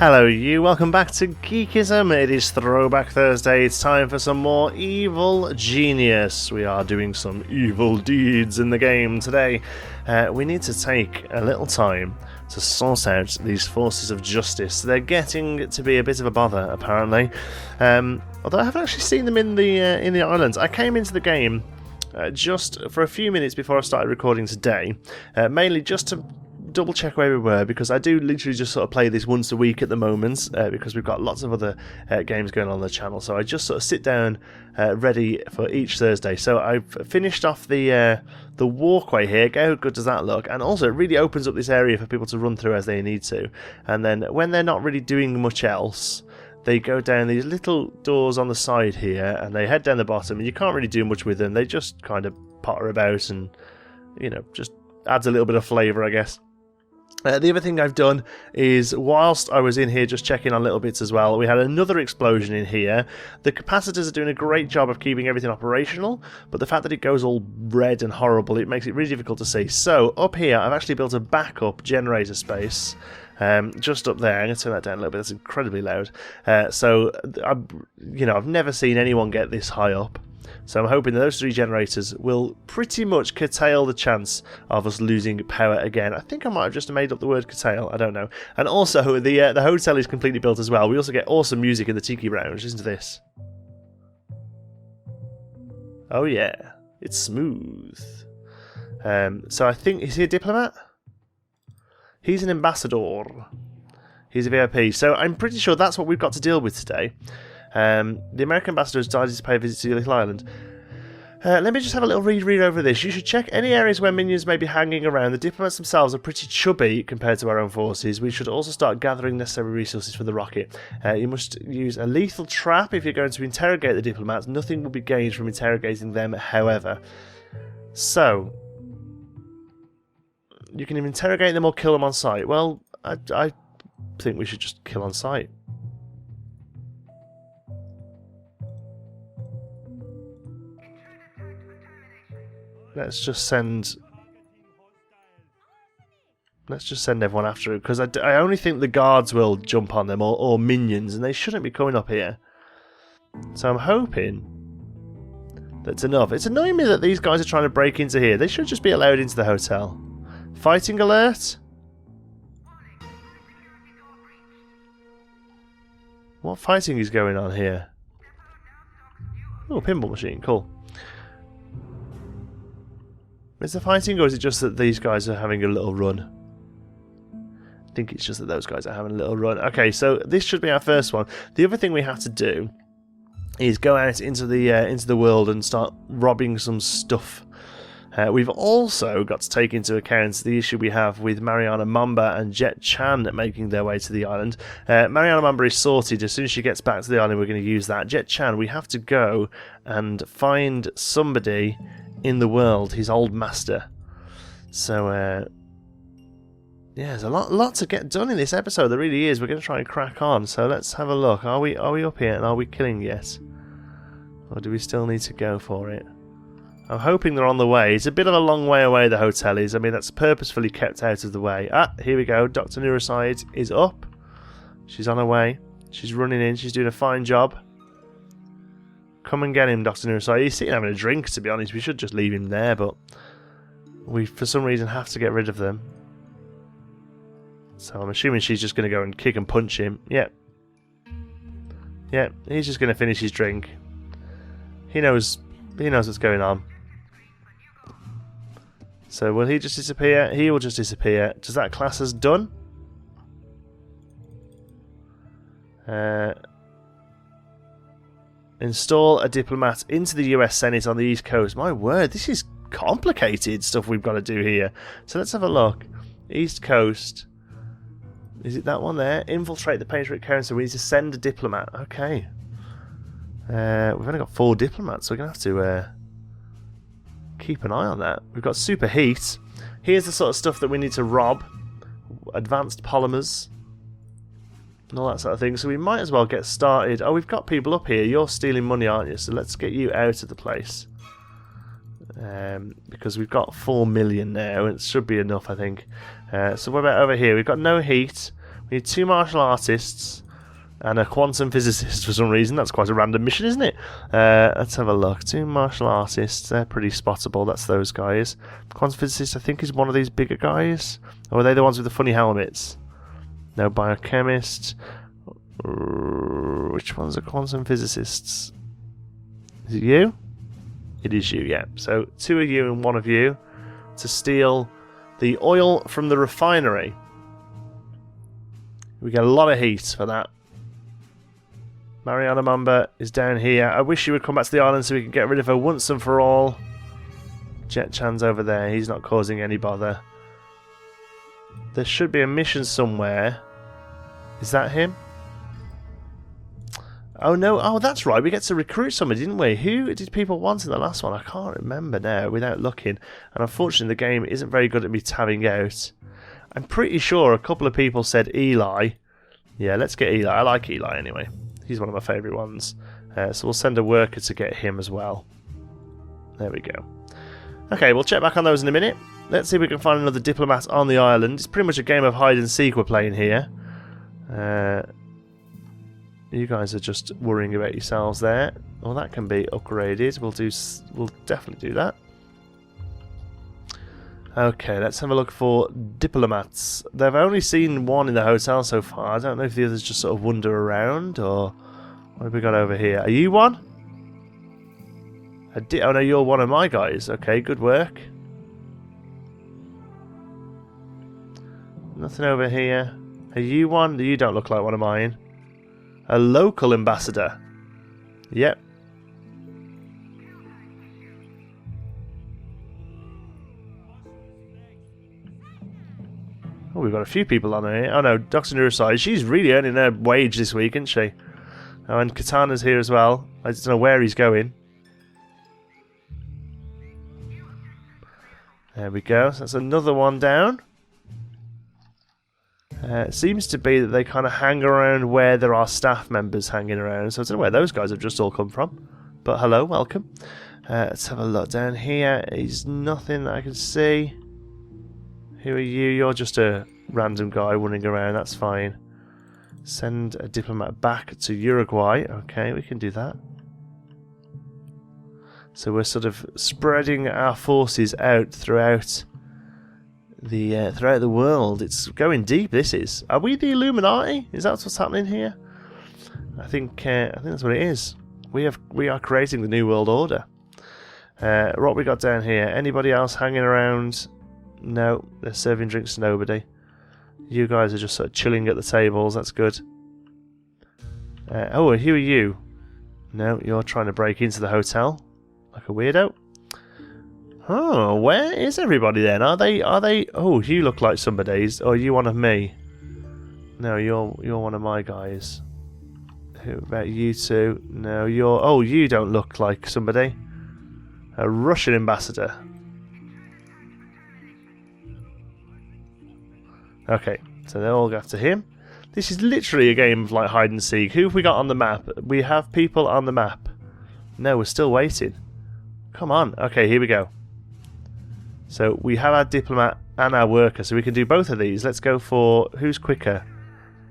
Hello you, welcome back to Geekism. It is Throwback Thursday, it's time for some more Evil Genius. We are doing some evil deeds in the game today. We need to take a little time to sort out these forces of justice. They're getting to be a bit of a bother, apparently. Although I haven't actually seen them in the islands. I came into the game just for a few minutes before I started recording today, mainly just to double check where we were, because I do literally just sort of play this once a week at the moment, because we've got lots of other games going on the channel, so I just sort of sit down ready for each Thursday. So I've finished off the walkway here. How good does that look? And also it really opens up this area for people to run through as they need to, and then when they're not really doing much else, they go down these little doors on the side here and they head down the bottom, and you can't really do much with them. They just kind of potter about and, you know, just adds a little bit of flavour, I guess. The other thing I've done is, whilst I was in here just checking on little bits as well, we had another explosion in here. The capacitors are doing a great job of keeping everything operational, but the fact that it goes all red and horrible, it makes it really difficult to see. So up here I've actually built a backup generator space. Just up there. I'm going to turn that down a little bit, that's incredibly loud. I've never seen anyone get this high up. So I'm hoping that those three generators will pretty much curtail the chance of us losing power again. I think I might have just made up the word curtail, I don't know. And also, the hotel is completely built as well. We also get awesome music in the Tiki Lounge. Listen to this. Oh yeah, it's smooth. So I think, is he a diplomat? He's an ambassador. He's a VIP. So I'm pretty sure that's what we've got to deal with today. The American ambassador has decided to pay a visit to the little island. Let me just have a little read over this. You should check any areas where minions may be hanging around. The diplomats themselves are pretty chubby compared to our own forces. We should also start gathering necessary resources for the rocket. You must use a lethal trap if you're going to interrogate the diplomats. Nothing will be gained from interrogating them, however. So, you can interrogate them or kill them on sight. Well, I think we should just kill on sight. Let's just send everyone after it, because I only think the guards will jump on them, or minions, and they shouldn't be coming up here. So I'm hoping that's enough. It's annoying me that these guys are trying to break into here. They should just be allowed into the hotel. Fighting alert? What fighting is going on here? Oh, pinball machine, cool. Is there fighting, or is it just that these guys are having a little run? I think it's just that those guys are having a little run. Okay, so this should be our first one. The other thing we have to do is go out into the world and start robbing some stuff. We've also got to take into account the issue we have with Mariana Mamba and Jett Chan making their way to the island. Mariana Mamba is sorted. As soon as she gets back to the island, we're going to use that. Jett Chan, we have to go and find somebody in the world, his old master. So, yeah, there's a lot to get done in this episode. There really is. We're going to try and crack on. So let's have a look. Are we up here, and are we killing yet? Or do we still need to go for it? I'm hoping they're on the way. It's a bit of a long way away, the hotel is. I mean, that's purposefully kept out of the way. Ah, here we go. Dr. Neuroside is up. She's on her way. She's running in. She's doing a fine job. Come and get him, Dr. Neuroside. He's sitting having a drink, to be honest. We should just leave him there, but we, for some reason, have to get rid of them. So I'm assuming she's just going to go and kick and punch him. Yep. Yep, he's just going to finish his drink. He knows what's going on. So will he just disappear? He will just disappear. Does that class as done? Install a diplomat into the US Senate on the East Coast. My word, this is complicated stuff we've got to do here. So let's have a look. East Coast. Is it that one there? Infiltrate the Patriot Council. We need to send a diplomat. Okay. We've only got 4 diplomats, so we're going to have to keep an eye on that. We've got superheat. Here's the sort of stuff that we need to rob. Advanced polymers. And all that sort of thing. So we might as well get started. Oh, we've got people up here. You're stealing money, aren't you? So let's get you out of the place. Because we've got 4 million now. And it should be enough, I think. So what about over here? We've got no heat. We need 2 martial artists and a quantum physicist for some reason. That's quite a random mission, isn't it? Let's have a look. 2 martial artists. They're pretty spottable. That's those guys. Quantum physicist, I think, is one of these bigger guys. Or are they the ones with the funny helmets? No, biochemist. Which ones are quantum physicists? Is it you? It is you, yeah. So 2 of you and 1 of you to steal the oil from the refinery. We get a lot of heat for that. Mariana Mamba is down here. I wish she would come back to the island so we can get rid of her once and for all. Jett Chan's over there. He's not causing any bother. There should be a mission somewhere. Is that him? Oh no, oh that's right, we get to recruit somebody, didn't we? Who did people want in the last one? I can't remember now without looking. And unfortunately the game isn't very good at me tabbing out. I'm pretty sure a couple of people said Eli. Yeah, let's get Eli. I like Eli anyway. He's one of my favourite ones. So we'll send a worker to get him as well. There we go. Okay, we'll check back on those in a minute. Let's see if we can find another diplomat on the island. It's pretty much a game of hide and seek we're playing here. You guys are just worrying about yourselves there. Well, that can be upgraded. We'll definitely do that. Okay, let's have a look for diplomats. They've only seen 1 in the hotel so far. I don't know if the others just sort of wander around or what have we got over here? Are you one? Oh no, you're one of my guys. Okay, good work. Nothing over here. Are you one? You don't look like one of mine. A local ambassador. Yep. Oh, we've got a few people on here. Oh no, Dr. Neuroside. She's really earning her wage this week, isn't she? Oh, and Katana's here as well. I just don't know where he's going. There we go. So that's another one down. It seems to be that they kind of hang around where there are staff members hanging around. So I don't know where those guys have just all come from. But hello, welcome. Let's have a look down here. There's nothing that I can see. Who are you? You're just a random guy running around. That's fine. Send a diplomat back to Uruguay. Okay, we can do that. So we're sort of spreading our forces out throughout the world. It's going deep. This is. Are we the Illuminati? Is that what's happening here? I think that's what it is. We are creating the new world order. What we got down here? Anybody else hanging around? No, they're serving drinks to nobody. You guys are just sort of chilling at the tables. That's good. Oh, who are you? No, you're trying to break into the hotel like a weirdo. Oh, where is everybody then? Are they? Oh, you look like somebody's. Or are you one of me? No, you're one of my guys. Who about you two? No, you don't look like somebody. A Russian ambassador. Okay, so they all go after him. This is literally a game of like hide and seek. Who have we got on the map? We have people on the map. No, we're still waiting. Come on. Okay, here we go. So we have our diplomat and our worker, so we can do both of these. Let's go for who's quicker.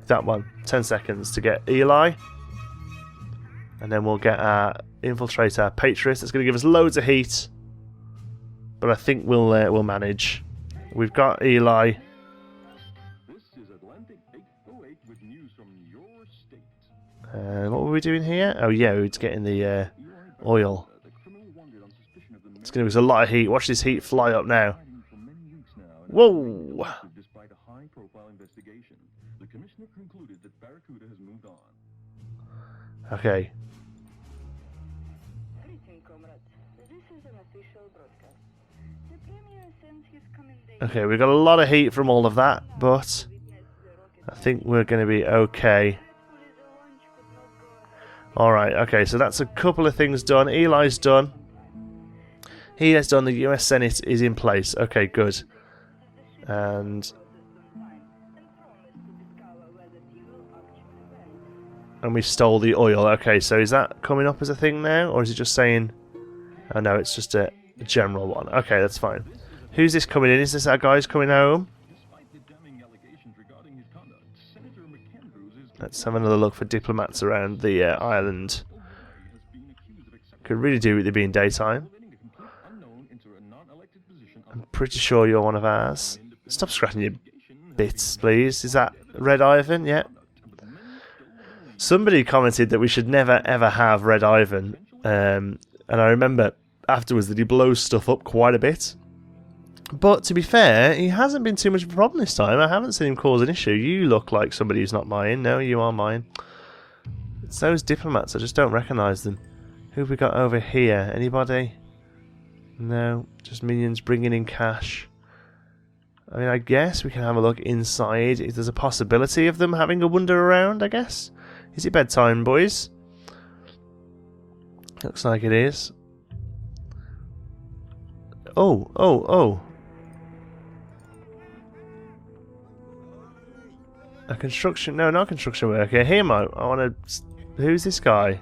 That one. 10 seconds to get Eli. And then we'll get our infiltrate our Patriot. That's going to give us loads of heat. But I think we'll manage. We've got Eli. What were we doing here? Oh yeah, it's getting the oil. It's going to give us a lot of heat. Watch this heat fly up now. Whoa! Okay. Okay, we've got a lot of heat from all of that, but I think we're going to be okay. Alright, okay, so that's a couple of things done. Eli's done. He has done. The US Senate is in place. Okay, good. And we stole the oil. Okay, so is that coming up as a thing now? Or is it just saying... Oh no, it's just a general one. Okay, that's fine. Who's this coming in? Is this our guys coming home? Let's have another look for diplomats around the island. Could really do with it being daytime. I'm pretty sure you're one of ours. Stop scratching your bits, please. Is that Red Ivan? Yeah. Somebody commented that we should never ever have Red Ivan. And I remember afterwards that he blows stuff up quite a bit. But to be fair, he hasn't been too much of a problem this time. I haven't seen him cause an issue. You look like somebody who's not mine. No, you are mine. It's those diplomats. I just don't recognise them. Who have we got over here? Anybody? No, just minions bringing in cash. I mean, I guess we can have a look inside. If there's a possibility of them having a wander around, I guess. Is it bedtime, boys? Looks like it is. Oh. A construction... No, not a construction worker. Him, I want to... Who's this guy?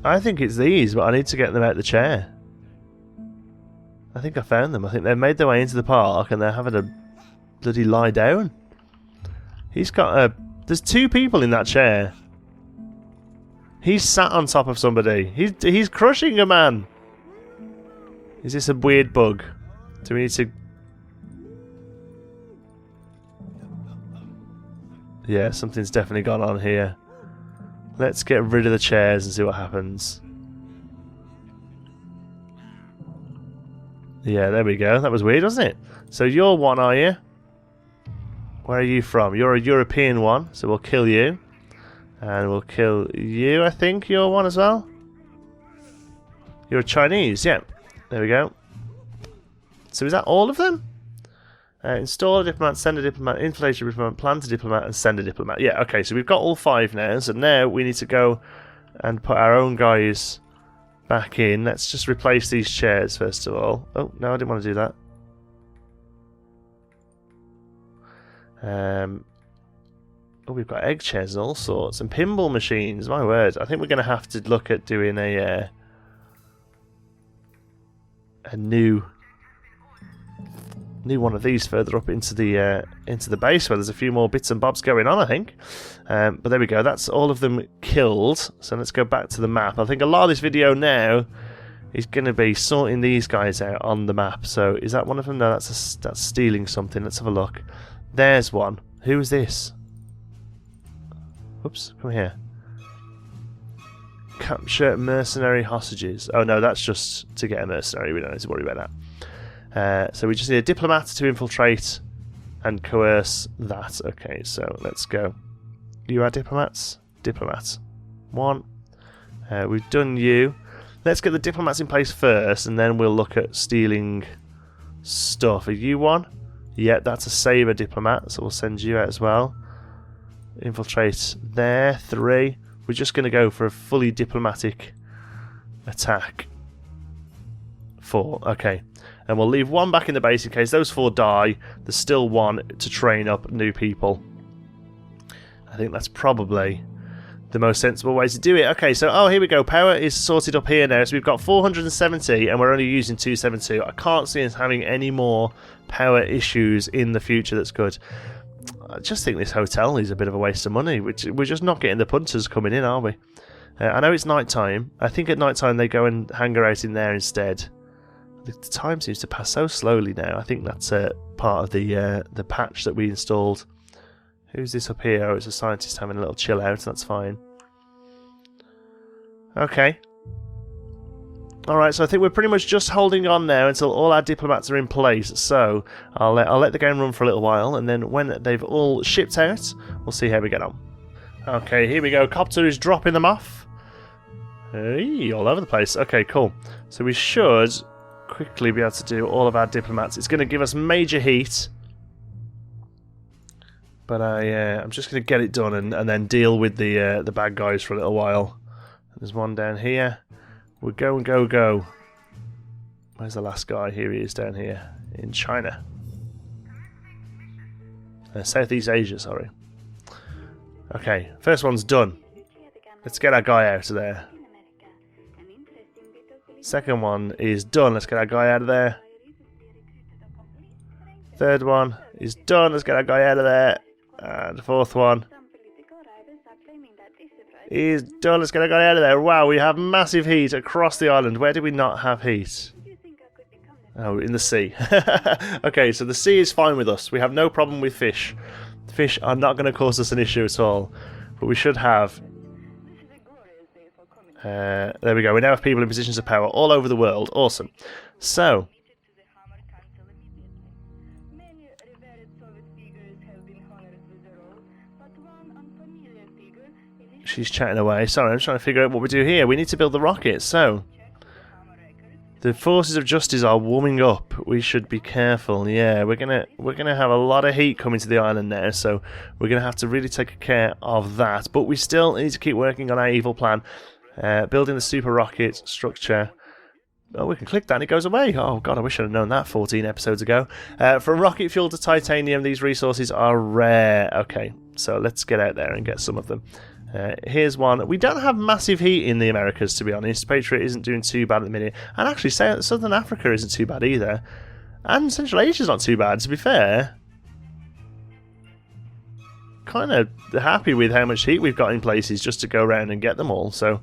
I think it's these, but I need to get them out of the chair. I think I found them. I think they've made their way into the park and they're having a bloody lie down. He's got a... There's two people in that chair. He's sat on top of somebody. He's crushing a man. Is this a weird bug? Do we need to... Yeah, something's definitely gone on here. Let's get rid of the chairs and see what happens. Yeah, there we go. That was weird, wasn't it? So you're one, are you? Where are you from? You're a European one, so we'll kill you. And we'll kill you, I think. You're one as well. You're Chinese, yeah. There we go. So is that all of them? Install a diplomat, send a diplomat, inflate a diplomat, plant a diplomat, and send a diplomat. Yeah, okay, so we've got all 5 now. So now we need to go and put our own guys back in. Let's just replace these chairs first of all. Oh, no, I didn't want to do that. Oh, we've got egg chairs and all sorts. And pinball machines, my word. I think we're going to have to look at doing a new one of these further up into the base where there's a few more bits and bobs going on, I think. But there we go. That's all of them killed. So let's go back to the map. I think a lot of this video now is going to be sorting these guys out on the map. So is that one of them? No, that's stealing something. Let's have a look. There's one. Who is this? Oops, come here. Capture mercenary hostages. Oh no, that's just to get a mercenary. We don't need to worry about that. So we just need a diplomat to infiltrate and coerce that. Okay, so let's go. You are diplomats? Diplomats. 1. We've done you. Let's get the diplomats in place first, and then we'll look at stealing stuff. Are you one? Yeah, that's a saber diplomat, so we'll send you out as well. Infiltrate there. 3. We're just going to go for a fully diplomatic attack. 4. Okay. And we'll leave 1 back in the base in case those 4 die. There's still 1 to train up new people. I think that's probably the most sensible way to do it. Okay, so, oh, here we go. Power is sorted up here now. So we've got 470 and we're only using 272. I can't see us having any more power issues in the future. That's good. I just think this hotel is a bit of a waste of money. We're just not getting the punters coming in, are we? I know it's night time. I think at night time they go and hang out in there instead. The time seems to pass so slowly now. I think that's part of the patch that we installed. Who's this up here? Oh, it's a scientist having a little chill out. That's fine. Okay. Alright, so I think we're pretty much just holding on now until all our diplomats are in place. So I'll let the game run for a little while, and then when they've all shipped out, we'll see how we get on. Okay, here we go. Copter is dropping them off. Hey, all over the place. Okay, cool. So we should quickly be able to do all of our diplomats. It's going to give us major heat, but I'm just going to get it done and then deal with the bad guys for a little while. There's one down here. We're go. Where's the last guy? Here he is down here in China. Southeast Asia, sorry. Okay, first one's done. Let's get our guy out of there. Second one is done. Let's get our guy out of there. Third one is done. Let's get that guy out of there. And the fourth one is done. Let's get that guy out of there. Wow, we have massive heat across the island. Where do we not have heat? Oh, in the sea. Okay, so the sea is fine with us. We have no problem with fish. Fish are not going to cause us an issue at all. But we should have... there we go. We now have people in positions of power all over the world. Awesome. So... she's chatting away. Sorry, I'm trying to figure out what we do here. We need to build the rocket, so... the forces of justice are warming up. We should be careful. Yeah, we're gonna have a lot of heat coming to the island now, so we're gonna have to really take care of that. But we still need to keep working on our evil plan. Building the super rocket structure. Oh, we can click that and it goes away. Oh god, I wish I'd have known that 14 episodes ago. From rocket fuel to titanium, these resources are rare. Okay, so let's get out there and get some of them. Here's one. We don't have massive heat in the Americas, to be honest. Patriot isn't doing too bad at the minute. And actually, Southern Africa isn't too bad either. And Central Asia's not too bad, to be fair. Kind of happy with how much heat we've got in places just to go around and get them all. So,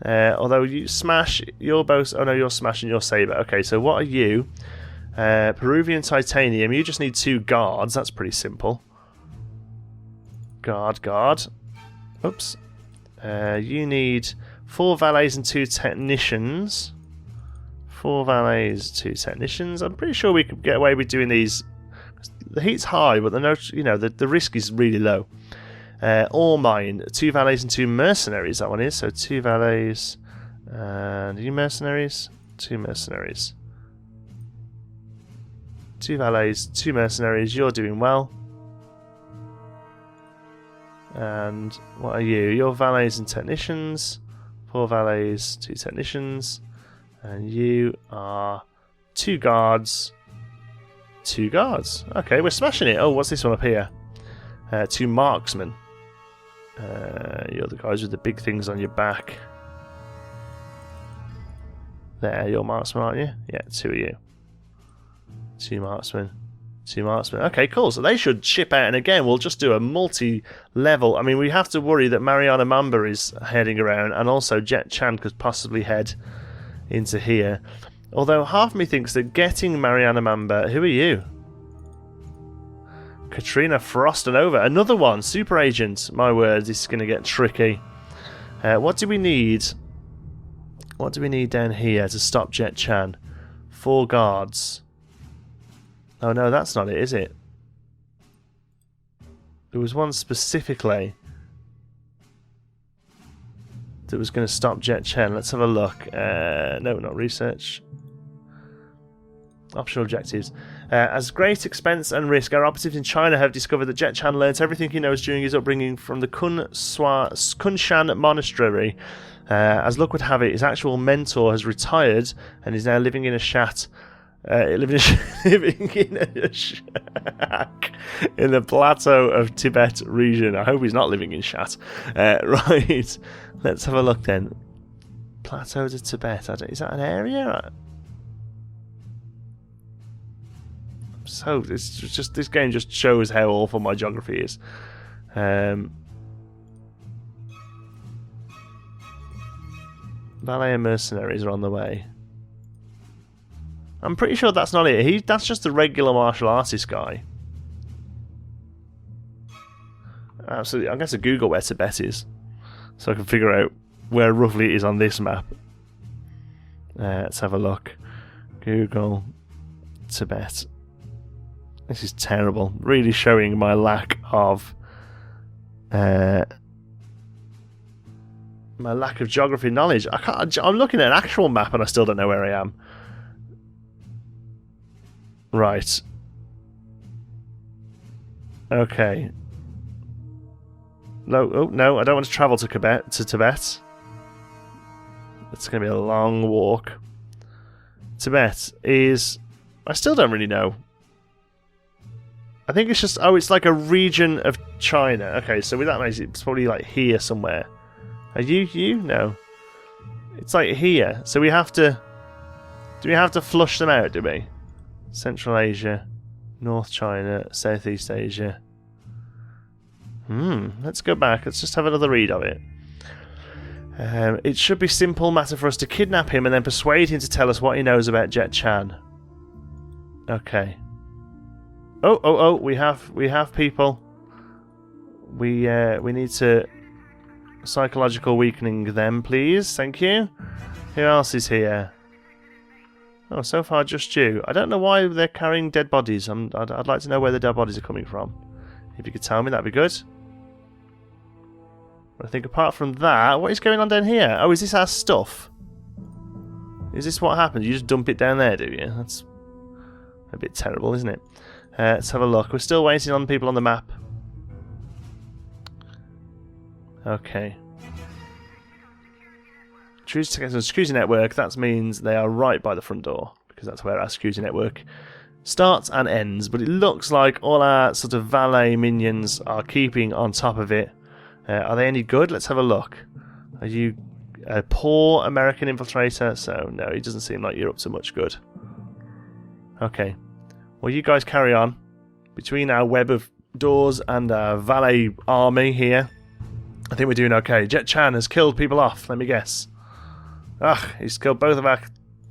although you smash your bow... oh no, you're smashing your saber. Okay, so what are you? Peruvian titanium. You just need 2 guards. That's pretty simple. Guard. Oops. You need 4 valets and 2 technicians. 4 valets, 2 technicians. I'm pretty sure we could get away with doing these. The heat's high, but the risk is really low. Ore mine, 2 valets and 2 mercenaries. That one is. So 2 valets and you mercenaries, 2 mercenaries. 2 valets, 2 mercenaries. You're doing well. And what are you? You're valets and technicians. 4 valets, 2 technicians. And you are 2 guards. 2 guards. Okay, we're smashing it. Oh, what's this one up here? 2 marksmen. You're the guys with the big things on your back. There, you're marksmen, aren't you? Yeah, 2 of you. 2 marksmen. 2 marksmen. Okay, cool. So they should ship out, and again, we'll just do a multi-level. I mean, we have to worry that Mariana Mamba is heading around, and also Jett Chan could possibly head into here. Although half of me thinks that getting Mariana Mamba... who are you? Katrina Frostanova. Another one. Super agent. My word, this is going to get tricky. What do we need? What do we need down here to stop Jett Chan? 4 guards. Oh no, that's not it, is it? There was one specifically that was going to stop Jett Chan. Let's have a look. No, not research. Optional objectives. As great expense and risk, our operatives in China have discovered that Jett Chan learnt everything he knows during his upbringing from the Kunshan Monastery. As luck would have it, his actual mentor has retired and is now living in a shack in the plateau of Tibet region. I hope he's not living in Shat. Right, let's have a look then. Plateau of Tibet. Is that an area? So it's just this game just shows how awful my geography is. Valet and mercenaries are on the way. I'm pretty sure that's not it. That's just a regular martial artist guy. Absolutely. I'm going to Google where Tibet is, so I can figure out where roughly it is on this map. Let's have a look. Google Tibet. This is terrible. Really showing my lack of geography knowledge. I'm looking at an actual map and I still don't know where I am. Right. Okay. No, oh, no, I don't want to travel to Tibet. It's going to be a long walk. Tibet is... I still don't really know. I think it's just... oh, it's like a region of China. Okay, so with that makes it's probably like here somewhere. Are you? No. It's like here. So we have to... do we have to flush them out, do we? Central Asia. North China, Southeast Asia. Let's go back. Let's just have another read of it. It should be simple matter for us to kidnap him and then persuade him to tell us what he knows about Jett Chan. Okay. Oh! We have people. We need to psychological weakening them, please. Thank you. Who else is here? Oh, so far just you. I don't know why they're carrying dead bodies. I'd like to know where the dead bodies are coming from. If you could tell me, that'd be good. I think apart from that, what is going on down here? Oh, is this our stuff? Is this what happens? You just dump it down there, do you? That's a bit terrible, isn't it? Let's have a look. We're still waiting on people on the map. Okay. Choose to get a security network. That means they are right by the front door, because that's where our security network starts and ends. But it looks like all our sort of valet minions are keeping on top of it. Are they any good? Let's have a look. Are you a poor American infiltrator? So, no, it doesn't seem like you're up to much good. Okay. Well, you guys carry on. Between our web of doors and our valet army here, I think we're doing okay. Jett Chan has killed people off, let me guess. He's killed both of our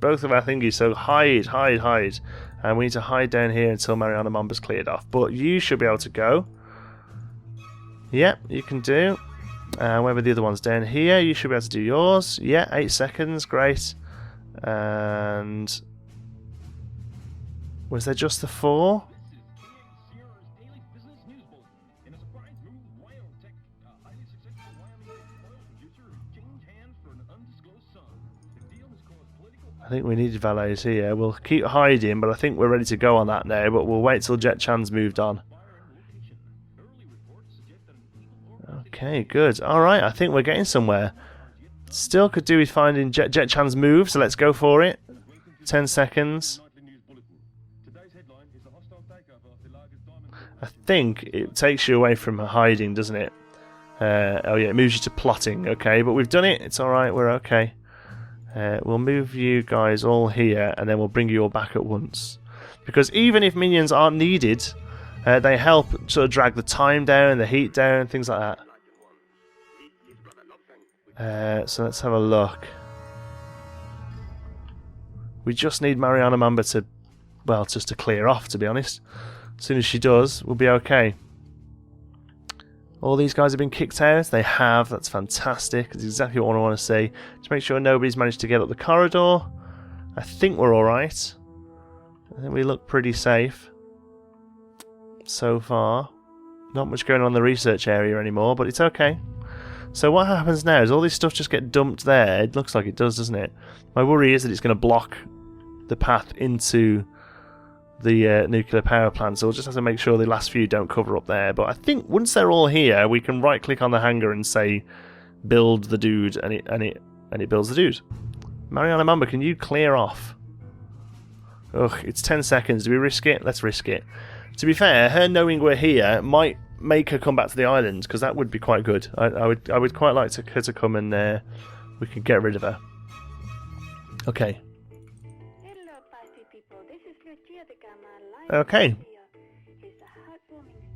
thingies, so hide. And we need to hide down here until Mariana Mamba's cleared off. But you should be able to go. Yep, you can do. Where were the other ones? Down here, you should be able to do yours. Yeah, 8 seconds, great. And was there just the 4? I think we needed valets here. We'll keep hiding, but I think we're ready to go on that now. But we'll wait till Jett Chan's moved on. Okay, good. Alright, I think we're getting somewhere. Still could do with finding Jett Chan's move, so let's go for it. 10 seconds. I think it takes you away from hiding, doesn't it? Oh yeah, it moves you to plotting. Okay, but we've done it. It's alright, we're okay. We'll move you guys all here, and then we'll bring you all back at once. Because even if minions aren't needed, they help sort of drag the time down, the heat down, things like that. So let's have a look. We just need Mariana Mamba to, well, just to clear off, to be honest. As soon as she does, we'll be okay. All these guys have been kicked out. They have. That's fantastic. That's exactly what I want to see. Just make sure nobody's managed to get up the corridor. I think we're alright. I think we look pretty safe so far. Not much going on in the research area anymore, but it's okay. So what happens now is all this stuff just get dumped there. It looks like it does, doesn't it? My worry is that it's going to block the path into the nuclear power plant, so we'll just have to make sure the last few don't cover up there. But I think once they're all here, we can right click on the hangar and say build the dude, and it builds the dude. Mariana Mamba, can you clear off? Ugh, it's 10 seconds. Do we risk it? Let's risk it. To be fair, her knowing we're here might make her come back to the island, because that would be quite good. I would quite like her to come, and we could get rid of her. Okay. Okay.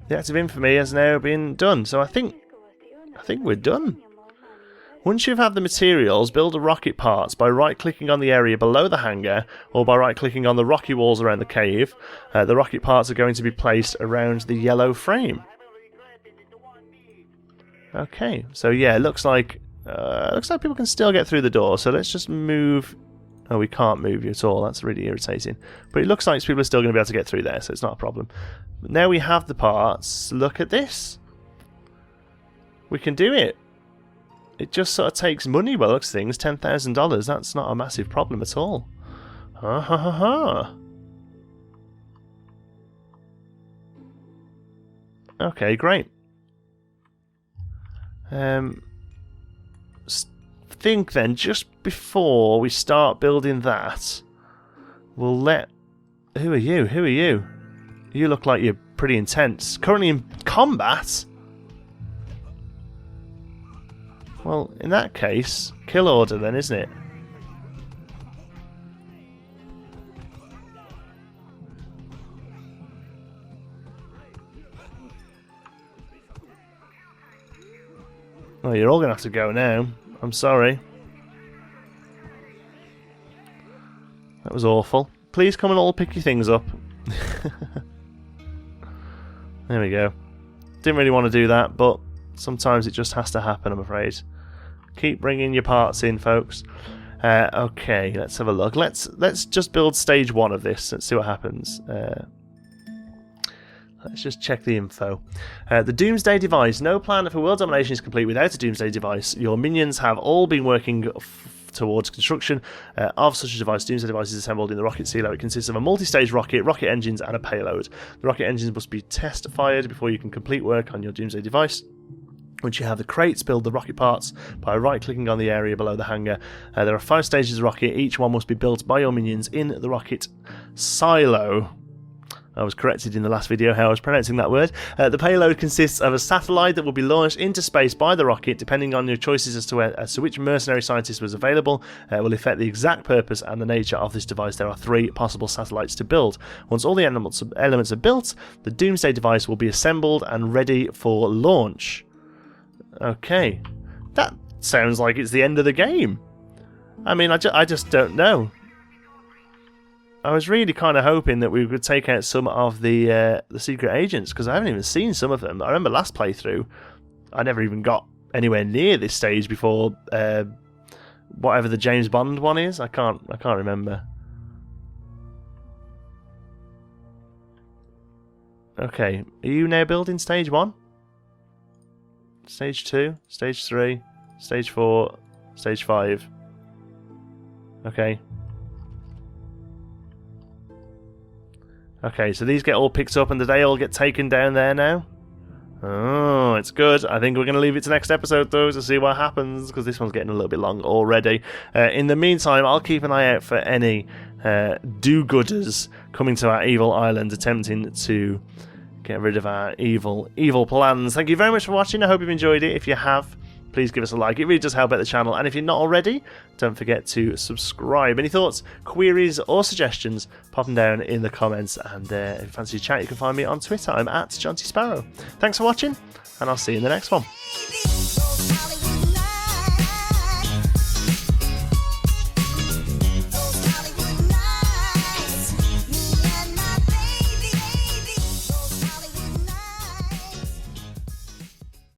The act of infamy has now been done, so I think we're done. Once you've had the materials, build a rocket parts by right-clicking on the area below the hangar, or by right-clicking on the rocky walls around the cave. The rocket parts are going to be placed around the yellow frame. Okay, so yeah, it looks like people can still get through the door. So let's just move. Oh, we can't move you at all. That's really irritating. But it looks like people are still going to be able to get through there, so it's not a problem. But now we have the parts. Look at this. We can do it. It just sort of takes money by the looks of things. $10,000. That's not a massive problem at all. Ha ha ha ha. Okay, great. Think then, just before we start building that, we'll let... Who are you? Who are you? You look like you're pretty intense. Currently in combat? Well, in that case, kill order then, isn't it? Oh, you're all going to have to go now. I'm sorry. That was awful. Please come and all pick your things up. There we go. Didn't really want to do that, but sometimes it just has to happen, I'm afraid. Keep bringing your parts in, folks. Okay, let's have a look. Let's just build stage 1 of this. Let's see what happens. Let's just check the info. The Doomsday device. No plan for world domination is complete without a Doomsday device. Your minions have all been working towards construction of such a device. Doomsday device is assembled in the rocket silo. It consists of a multi-stage rocket, rocket engines, and a payload. The rocket engines must be test-fired before you can complete work on your Doomsday device. Once you have the crates, build the rocket parts by right-clicking on the area below the hangar. There are 5 stages of rocket. Each one must be built by your minions in the rocket silo. I was corrected in the last video how I was pronouncing that word. The payload consists of a satellite that will be launched into space by the rocket. Depending on your choices as to which mercenary scientist was available, will affect the exact purpose and the nature of this device. There are 3 possible satellites to build. Once all the elements are built, the Doomsday device will be assembled and ready for launch. Okay, that sounds like it's the end of the game. I mean, I just don't know. I was really kind of hoping that we would take out some of the secret agents, because I haven't even seen some of them. I remember last playthrough, I never even got anywhere near this stage before whatever the James Bond one is. I can't remember. Okay, are you now building stage 1? Stage 2, stage 3, stage 4, stage 5. Okay. Okay, so these get all picked up and do they all get taken down there now? Oh, it's good. I think we're going to leave it to next episode, though, to see what happens, because this one's getting a little bit long already. In the meantime, I'll keep an eye out for any do-gooders coming to our evil island, attempting to get rid of our evil plans. Thank you very much for watching. I hope you've enjoyed it. If you have, please give us a like. It really does help out the channel. And if you're not already, don't forget to subscribe. Any thoughts, queries, or suggestions, pop them down in the comments. And if you fancy a chat, you can find me on Twitter. I'm at JohnTSparrow. Thanks for watching, and I'll see you in the next one.